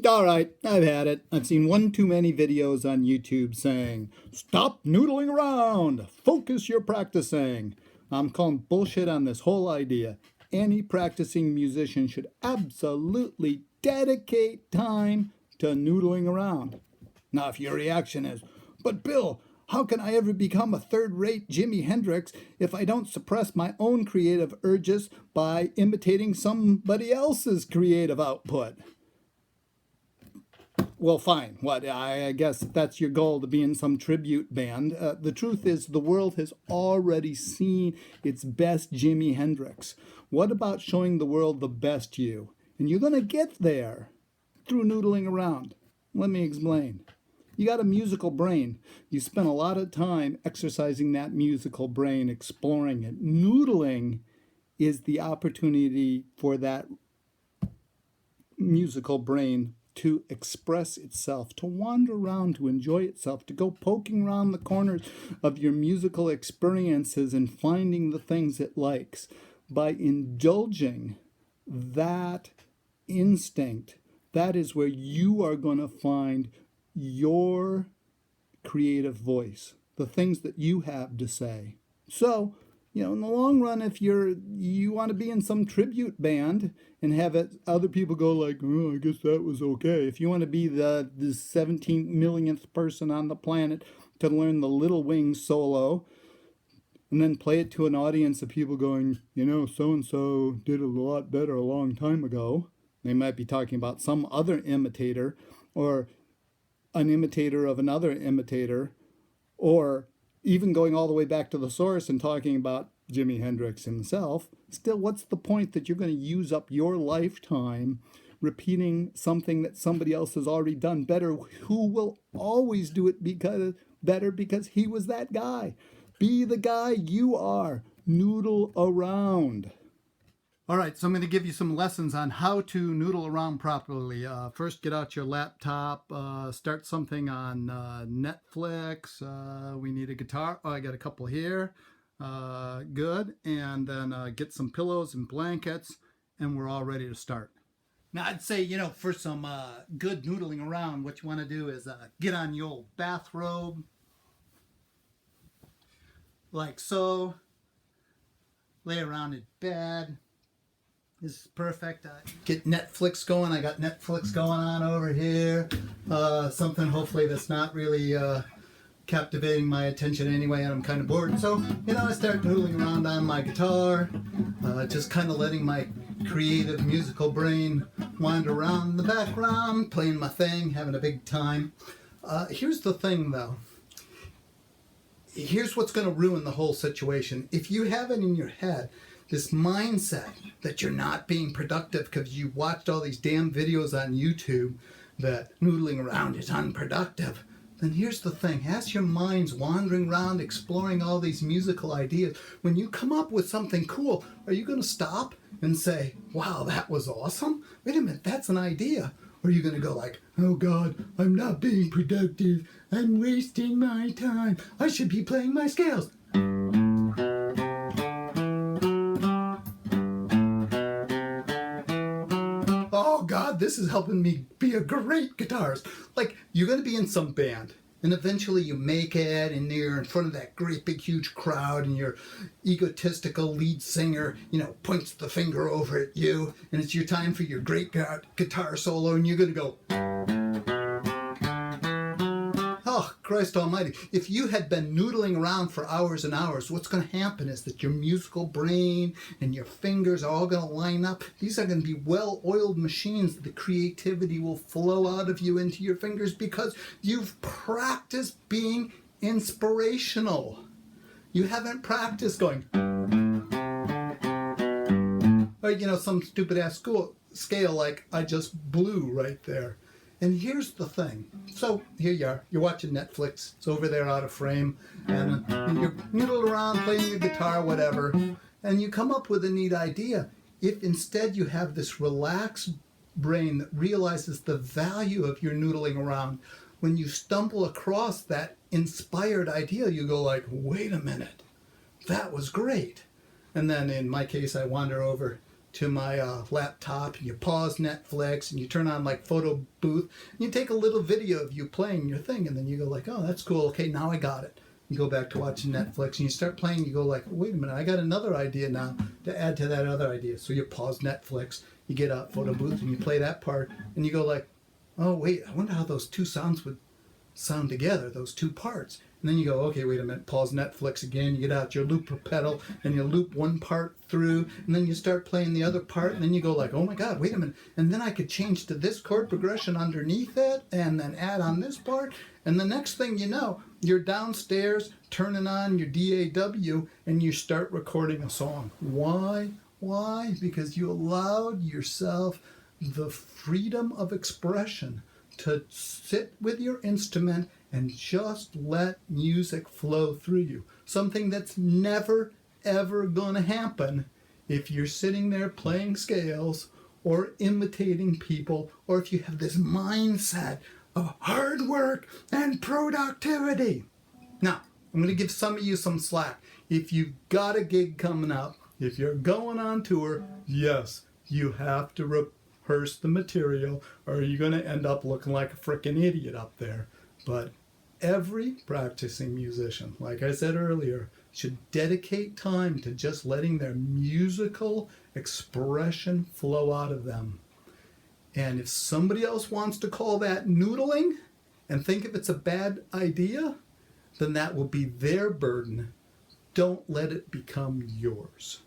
All right, I've had it. I've seen one too many videos on YouTube saying, stop noodling around, focus your practicing. I'm calling bullshit on this whole idea. Any practicing musician should absolutely dedicate time to noodling around. Now, if your reaction is, but Bill, how can I ever become a third-rate Jimi Hendrix if I don't suppress my own creative urges by imitating somebody else's creative output? Well, fine. What? I guess that's your goal, to be in some tribute band. The truth is, the world has already seen its best Jimi Hendrix. What about showing the world the best you? And you're going to get there through noodling around. Let me explain. You got a musical brain. You spend a lot of time exercising that musical brain, exploring it. Noodling is the opportunity for that musical brain to express itself, to wander around, to enjoy itself, to go poking around the corners of your musical experiences and finding the things it likes. By indulging that instinct, that is where you are going to find your creative voice, the things that you have to say. So, in the long run, if you want to be in some tribute band and have other people go like, oh, I guess that was okay. If you want to be the 17 millionth person on the planet to learn the Little Wings solo and then play it to an audience of people going, so-and-so did it a lot better a long time ago. They might be talking about some other imitator or an imitator of another imitator, or even going all the way back to the source and talking about Jimi Hendrix himself. Still, what's the point that you're going to use up your lifetime repeating something that somebody else has already done better, who will always do it better because he was that guy? Be the guy you are. Noodle around. All right, so I'm going to give you some lessons on how to noodle around properly. First, get out your laptop, start something on Netflix. We need a guitar. Oh, I got a couple here. Good. And then get some pillows and blankets, and we're all ready to start. Now, I'd say, for some good noodling around, what you want to do is get on your old bathrobe, like so. Lay around in bed. This is perfect. Get Netflix going. I got Netflix going on over here. Something hopefully that's not really captivating my attention anyway, and I'm kind of bored. So, I start noodling around on my guitar, just kind of letting my creative musical brain wander around in the background, playing my thing, having a big time. Here's the thing, though. Here's what's going to ruin the whole situation. If you have it in your head, this mindset that you're not being productive because you watched all these damn videos on YouTube that noodling around is unproductive, then here's the thing. As your mind's wandering around exploring all these musical ideas, when you come up with something cool, are you going to stop and say, wow, that was awesome? Wait a minute, that's an idea. Or are you going to go like, oh God, I'm not being productive. I'm wasting my time. I should be playing my scales. Oh God, this is helping me be a great guitarist. Like, you're going to be in some band, and eventually you make it, and you're in front of that great big huge crowd, and your egotistical lead singer, points the finger over at you, and it's your time for your great guitar solo, and you're going to go, oh, Christ almighty. If you had been noodling around for hours and hours, what's going to happen is that your musical brain and your fingers are all going to line up. These are going to be well-oiled machines. The creativity will flow out of you into your fingers because you've practiced being inspirational. You haven't practiced going, or, some stupid-ass scale like I just blew right there. And here's the thing. So here you are. You're watching Netflix. It's over there out of frame. And you're noodling around, playing your guitar, whatever. And you come up with a neat idea. If instead you have this relaxed brain that realizes the value of your noodling around, when you stumble across that inspired idea, you go like, wait a minute. That was great. And then in my case, I wander over to my laptop, and you pause Netflix, and you turn on like photo booth, and you take a little video of you playing your thing, and then you go like, oh, that's cool. Okay, now I got it. You go back to watching Netflix, and you start playing. You go like, wait a minute, I got another idea now to add to that other idea. So you pause Netflix, you get out photo booth, and you play that part, and you go like, oh wait, I wonder how those two sounds would sound together, those two parts. And then you go, okay, wait a minute, pause Netflix again, you get out your looper pedal, and you loop one part through, and then you start playing the other part, and then you go like, oh my god, wait a minute, and then I could change to this chord progression underneath it, and then add on this part, and the next thing you know, you're downstairs, turning on your DAW, and you start recording a song. Why? Why? Because you allowed yourself the freedom of expression to sit with your instrument and just let music flow through you. Something that's never, ever going to happen if you're sitting there playing scales or imitating people, or if you have this mindset of hard work and productivity. Now, I'm going to give some of you some slack. If you've got a gig coming up, if you're going on tour, yes, you have to rehearse the material, or you're going to end up looking like a frickin' idiot up there. But every practicing musician, like I said earlier, should dedicate time to just letting their musical expression flow out of them. And if somebody else wants to call that noodling and think if it's a bad idea, then that will be their burden. Don't let it become yours.